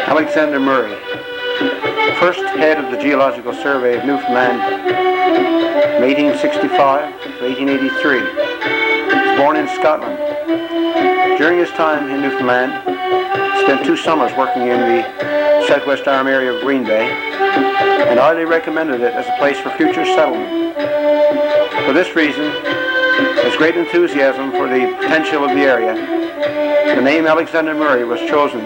Alexander Murray, first head of the Geological Survey of Newfoundland from 1865 to 1883. He was born in Scotland. During his time in Newfoundland, he spent 2 summers working in the Southwest Arm area of Green Bay and highly recommended it as a place for future settlement. For this reason, his great enthusiasm for the potential of the area, the name Alexander Murray was chosen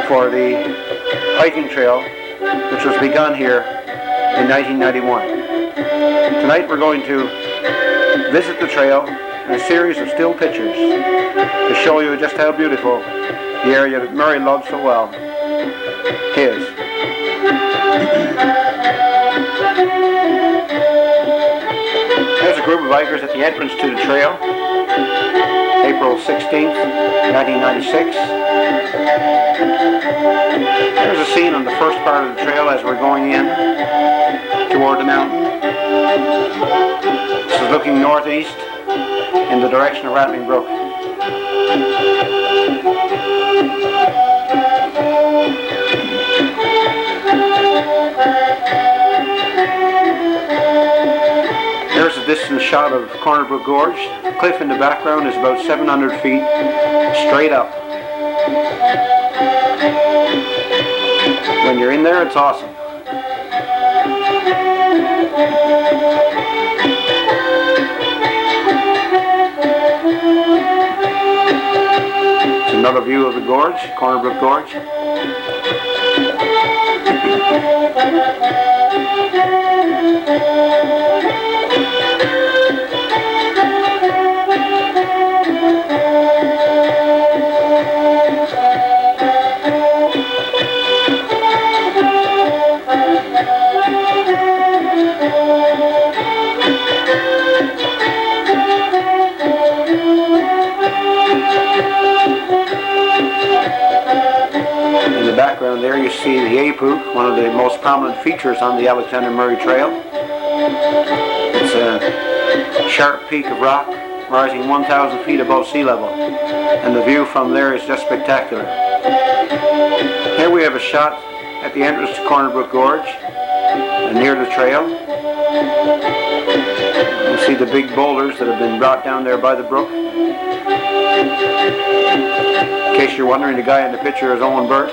for the hiking trail which was begun here in 1991. Tonight we're going to visit the trail in a series of still pictures to show you just how beautiful the area that Murray loved so well is. There's a group of hikers at the entrance to the trail, April 16th, 1996. There's a scene on the first part of the trail as we're going in toward the mountain. This is looking northeast in the direction of Rattling Brook. Here's a distant shot of Corner Brook Gorge. The cliff in the background is about 700 feet straight up. When you're in there, it's awesome. It's another view of the gorge, Corner Brook Gorge. In the background there you see the Apook, one of the most prominent features on the Alexander Murray Trail. It's a sharp peak of rock rising 1,000 feet above sea level, and the view from there is just spectacular. Here we have a shot at the entrance to Corner Brook Gorge and near the trail. You see the big boulders that have been brought down there by the brook. In case you're wondering, the guy in the picture is Owen Burt.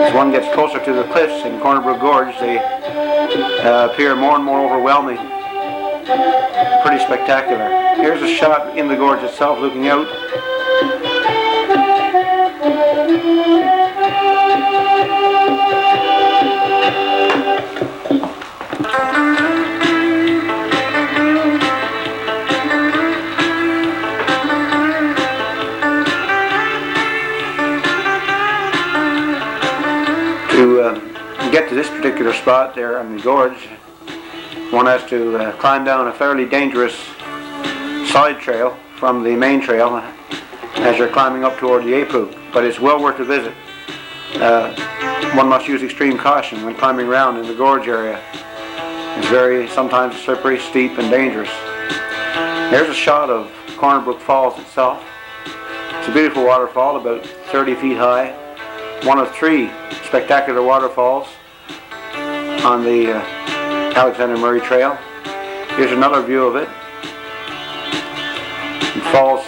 As one gets closer to the cliffs in Corner Brook Gorge, they appear more and more overwhelming. Pretty spectacular. Here's a shot in the gorge itself looking out. To get to this particular spot there on the gorge, one has to climb down a fairly dangerous side trail from the main trail as you're climbing up toward the Apook, but it's well worth a visit. One must use extreme caution when climbing around in the gorge area. It's very sometimes slippery, steep, and dangerous. Here's a shot of Corner Brook Falls itself. It's a beautiful waterfall, about 30 feet high, one of 3 spectacular waterfalls on the Alexander Murray Trail. Here's another view of it. It falls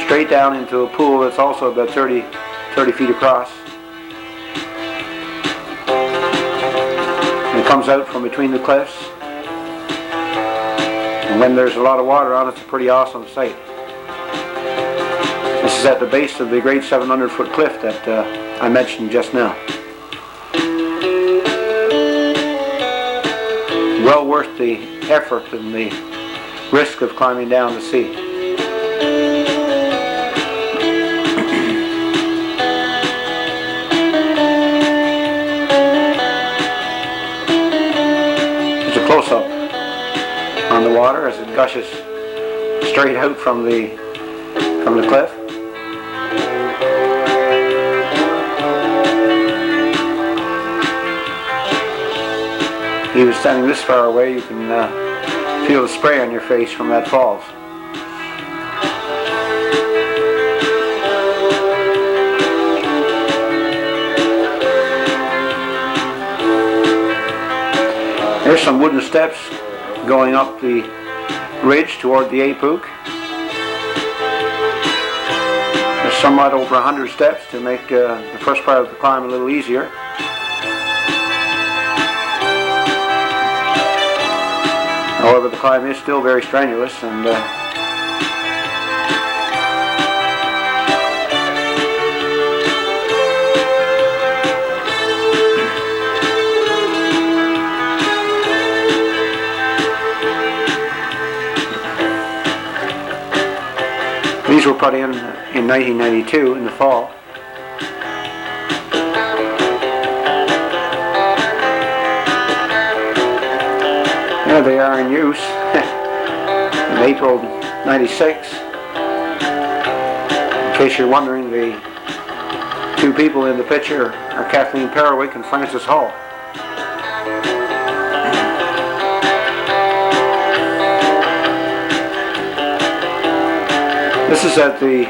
straight down into a pool that's also about 30 feet across. And it comes out from between the cliffs. And when there's a lot of water on it, it's a pretty awesome sight. This is at the base of the great 700-foot cliff that I mentioned just now. Well worth the effort and the risk of climbing down to see. There's a close-up on the the water as it gushes straight out from the cliff. Even standing this far away, you can feel the spray on your face from that falls. There's some wooden steps going up the ridge toward the Apuk. There's somewhat over 100 steps to make the first part of the climb a little easier. However, the climb is still very strenuous, and these were put in 1992 in the fall. There they are in use in April '96. In case you're wondering, the two people in the picture are Kathleen Perwick and Francis Hall. This is at the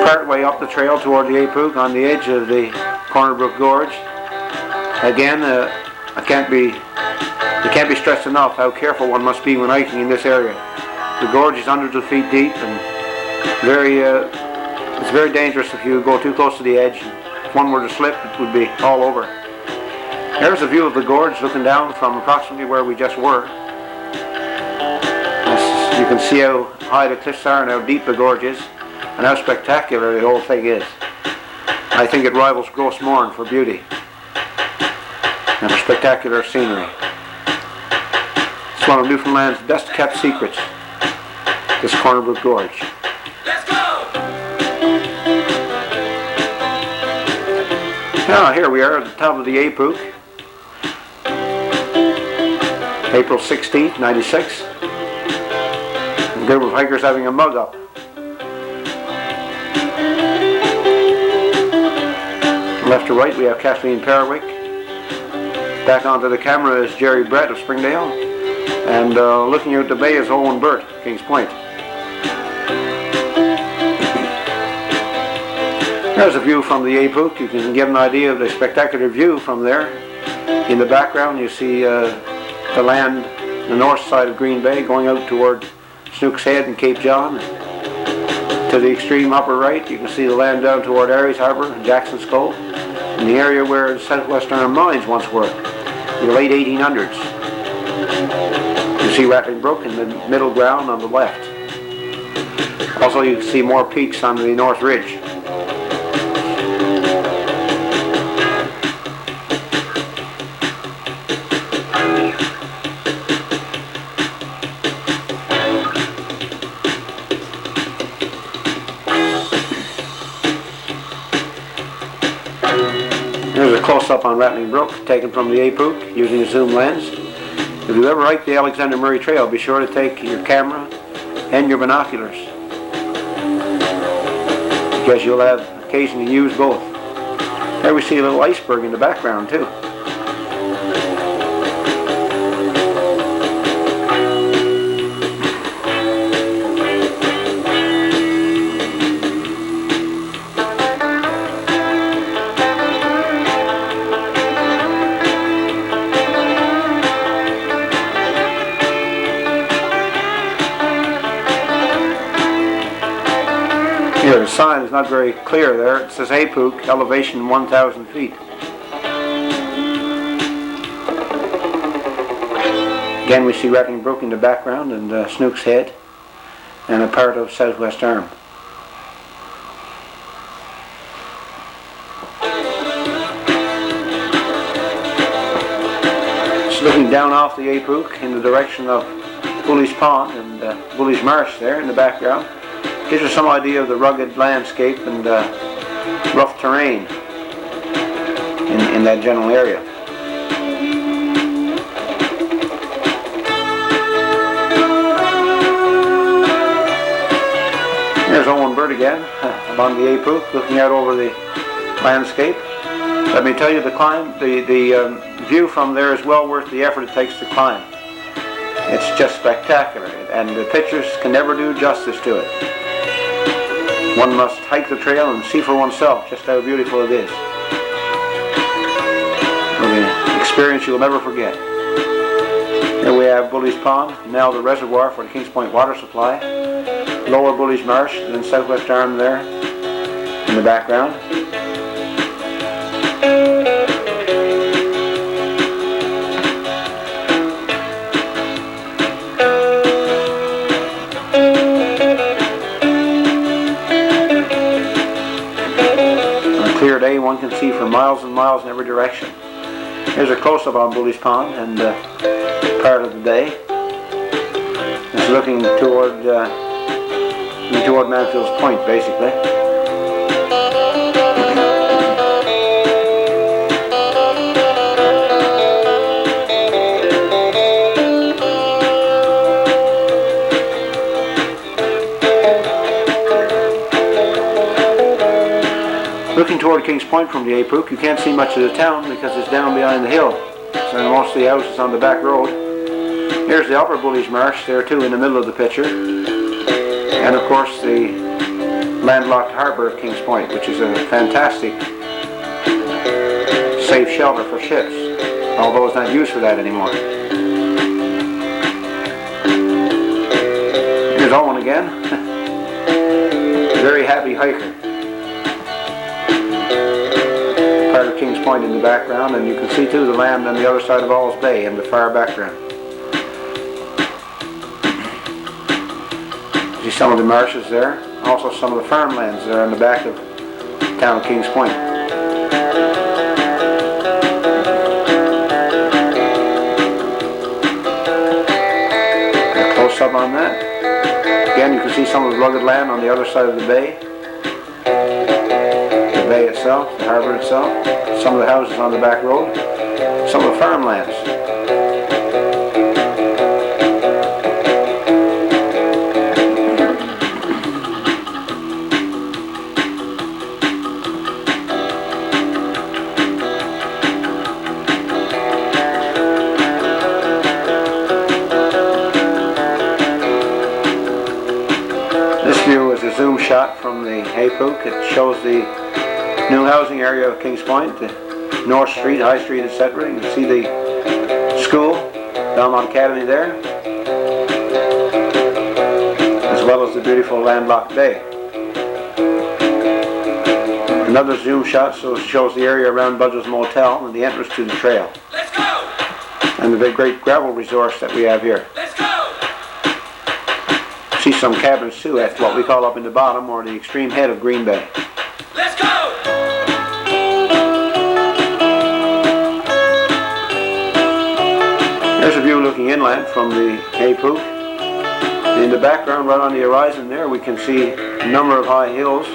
part way up the trail toward the Apuk on the edge of the Corner Brook Gorge. Again, it can't be stressed enough how careful one must be when hiking in this area. The gorge is hundreds of feet deep, and it's very dangerous if you go too close to the edge. If one were to slip, it would be all over. There's a view of the gorge looking down from approximately where we just were. You can see how high the cliffs are and how deep the gorge is, and how spectacular the whole thing is. I think it rivals Gros Morne for beauty and for spectacular scenery. It's one of Newfoundland's best kept secrets, this Corner Brook Gorge. Let's go! Now here we are at the top of the Apuk, April 16th, '96. A group of hikers having a mug up. Left to right we have Kathleen Perwick. Back onto the camera is Jerry Brett of Springdale. And looking out the bay is Owen Burt, Kings Point. There's a view from the Apuk. You can get an idea of the spectacular view from there. In the background you see the land, the north side of Green Bay going out toward Snook's Head and Cape John. To the extreme upper right you can see the land down toward Aries Harbour and Jackson's Cove, in the area where Southwest Arm mines once were in the late 1800s. You see Rattling Brook in the middle ground on the left. Also you can see more peaks on the North Ridge. Here's a close-up on Rattling Brook taken from the Apuk using a zoom lens. If you ever hike the Alexander Murray Trail, be sure to take your camera and your binoculars, because you'll have occasion to use both. There we see a little iceberg in the background too. Here, the sign is not very clear there. It says Apuk, elevation 1,000 feet. Again, we see Rattling Brook in the background and Snook's Head and a part of Southwest Arm. Just looking down off the Apuk in the direction of Bully's Pond and Bully's Marsh there in the background. Gives us some idea of the rugged landscape and rough terrain in that general area. again. I'm on the Apook, looking out over the landscape. Let me tell you, the view from there is well worth the effort it takes to climb. It's just spectacular, and the pictures can never do justice to it. One must hike the trail and see for oneself just how beautiful it is. An experience you'll never forget. Here we have Bully's Pond, now the reservoir for the Kings Point water supply. Lower Bully's Marsh, and then Southwest Arm there in the background. On a clear day, one can see for miles and miles in every direction. Here's a close-up on Bully's Pond, and part of the day. It's looking toward Manfield's Point, basically. Looking toward Kings Point from the Apook, you can't see much of the town because it's down behind the hill. So most of the houses on the back road. Here's the Upper Bully's Marsh there too in the middle of the picture. And of course the landlocked harbour of Kings Point, which is a fantastic safe shelter for ships, although it's not used for that anymore. Here's Owen again. Very happy hiker. Part of Kings Point in the background, and you can see too the land on the other side of Alls Bay in the far background. See some of the marshes there, also some of the farmlands there in the back of the town of Kings Point. A close-up on that. Again, you can see some of the rugged land on the other side of the bay. The bay itself, the harbour itself, some of the houses on the back road, some of the farmlands. This view is a zoom shot from the Apook. It shows the new housing area of Kings Point, the North Street, High Street, etc. You can see the school, Belmont Academy there, as well as the beautiful landlocked bay. Another zoom shot shows the area around Budge's Motel and the entrance to the trail. Let's go! And the great gravel resource that we have here. Let's go! See some cabins too at what we call up in the bottom, or the extreme head of Green Bay. Let's go! There's a view looking inland from the Apook. In the background, right on the horizon there, we can see a number of high hills.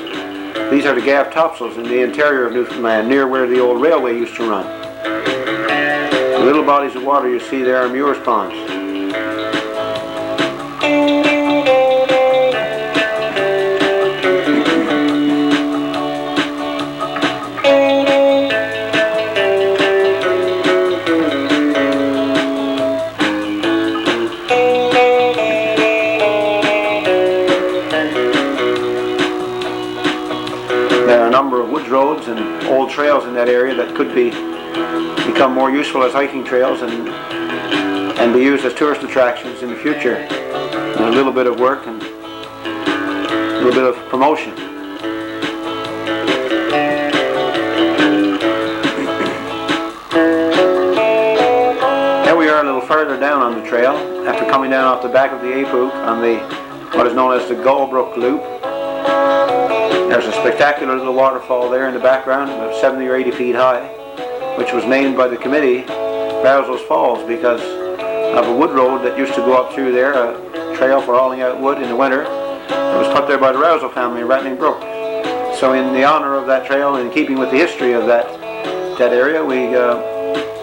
These are the Gav Topsails in the interior of Newfoundland, near where the old railway used to run. The little bodies of water you see there are Muir's Ponds. There are a number of woods roads and old trails in that area that could become more useful as hiking trails and be used as tourist attractions in the future. And a little bit of work and a little bit of promotion. Here we are a little further down on the trail after coming down off the back of the Apook on what is known as the Gullbrook Loop. There's a spectacular little waterfall there in the background, about 70 or 80 feet high, which was named by the committee Roussel's Falls because of a wood road that used to go up through there, a trail for hauling out wood in the winter. It was put there by the Rousel family in Rattling Brook. So in the honor of that trail, and in keeping with the history of that area, we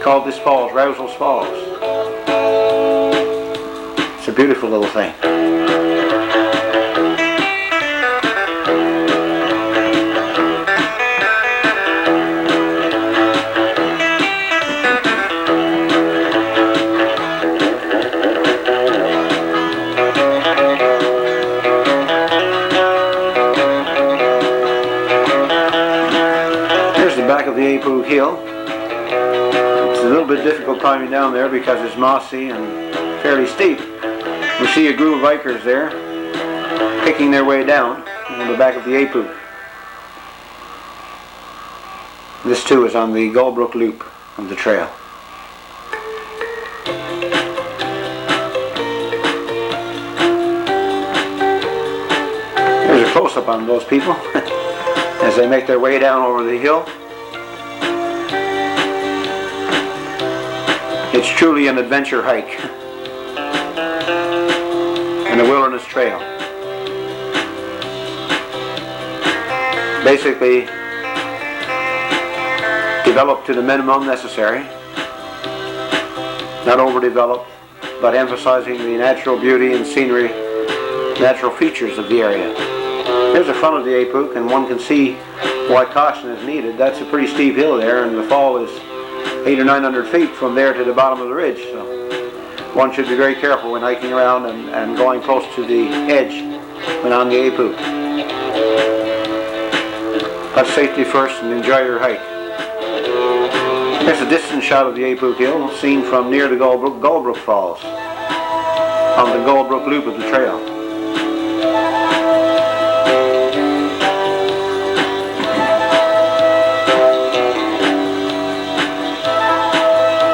called this falls Roussel's Falls. It's a beautiful little thing. Apoog Hill. It's a little bit difficult climbing down there because it's mossy and fairly steep. We see a group of hikers there picking their way down on the back of the Apoog. This too is on the Gullbrook Loop of the trail. There's a close-up on those people as they make their way down over the hill. It's truly an adventure hike and a wilderness trail. Basically developed to the minimum necessary, not overdeveloped, but emphasizing the natural beauty and scenery, natural features of the area. There's the front of the Apoog, and one can see why caution is needed. That's a pretty steep hill there, and the fall is 800 or 900 feet from there to the bottom of the ridge. So one should be very careful when hiking around and going close to the edge when on the Apoog. Have safety first and enjoy your hike. Here's a distant shot of the Apoog Hill, seen from near the Gullbrook Falls, on the Gullbrook Loop of the trail.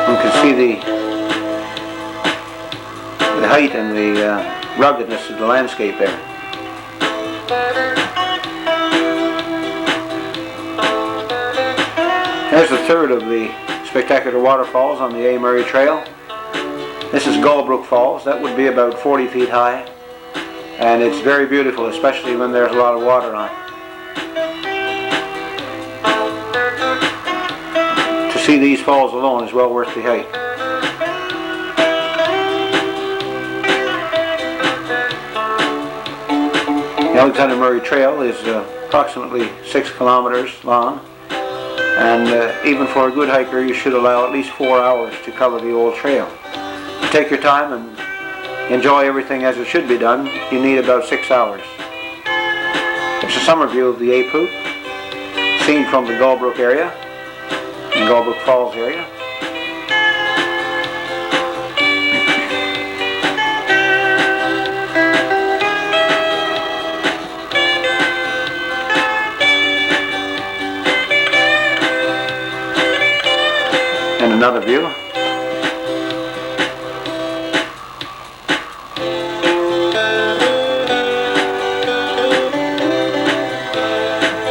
You can see the height and the ruggedness of the landscape there. There's the third of the spectacular waterfalls on the A. Murray Trail. This is Gullbrook Falls. That would be about 40 feet high, and it's very beautiful, especially when there's a lot of water on. To see these falls alone is well worth the hike. The Alexander Murray Trail is approximately 6 kilometers long. And even for a good hiker, you should allow at least 4 hours to cover the old trail. To take your time and enjoy everything as it should be done, you need about 6 hours. It's a summer view of the Apoog, seen from the Gullbrook area, the Gullbrook Falls area. And another view.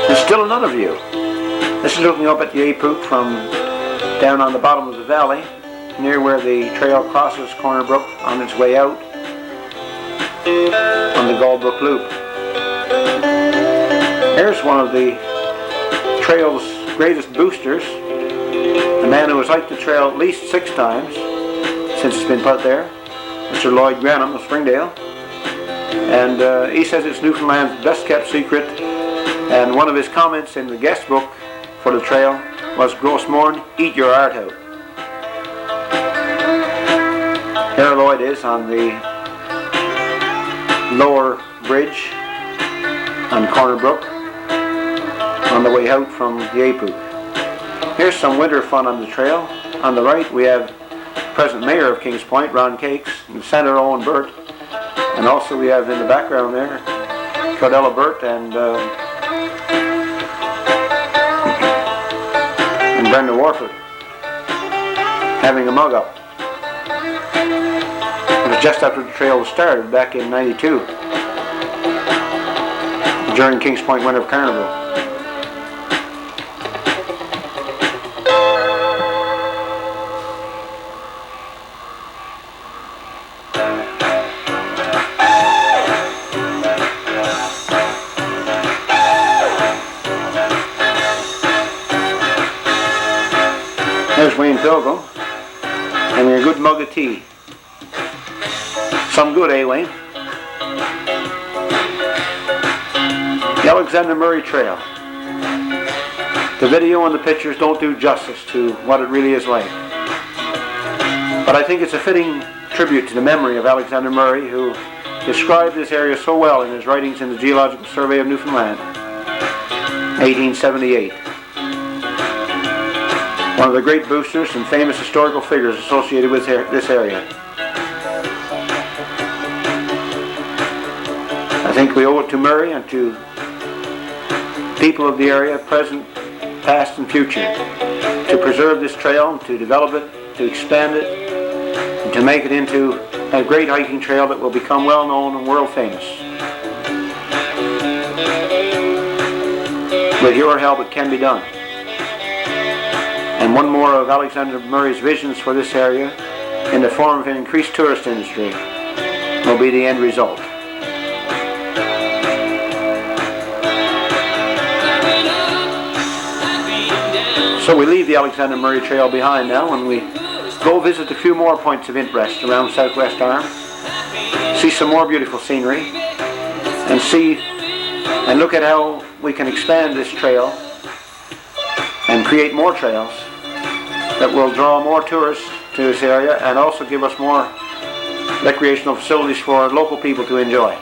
And still another view. This is looking up at the Apoog from down on the bottom of the valley, near where the trail crosses Corner Brook on its way out on the Gullbrook Loop. Here's one of the trail's greatest boosters, a man who has hiked the trail at least 6 times since it's been put there, Mr. Lloyd Granham of Springdale. And he says it's Newfoundland's best kept secret, and one of his comments in the guest book for the trail was, "Gross morn, eat your heart out." Here Lloyd is on the lower bridge on Corner Brook on the way out from the Apoog. Here's some winter fun on the trail. On the right we have present mayor of Kings Point, Ron Cakes, and Senator Owen Burt, and also we have in the background there Cordella Burt and Brenda Warford having a mug up. It was just after the trail was started back in '92 during Kings Point Winter Carnival. There's Wayne Pilgrim, and your good mug of tea. Some good, eh, Wayne? The Alexander Murray Trail. The video and the pictures don't do justice to what it really is like. But I think it's a fitting tribute to the memory of Alexander Murray, who described this area so well in his writings in the Geological Survey of Newfoundland, 1878. one of the great boosters and famous historical figures associated with this area. I think we owe it to Murray and to people of the area, present, past and future, to preserve this trail, to develop it, to expand it, and to make it into a great hiking trail that will become well known and world famous. With your help it can be done. And one more of Alexander Murray's visions for this area, in the form of an increased tourist industry, will be the end result. So we leave the Alexander Murray Trail behind now and we go visit a few more points of interest around Southwest Arm, see some more beautiful scenery, and look at how we can expand this trail and create more trails that will draw more tourists to this area and also give us more recreational facilities for local people to enjoy.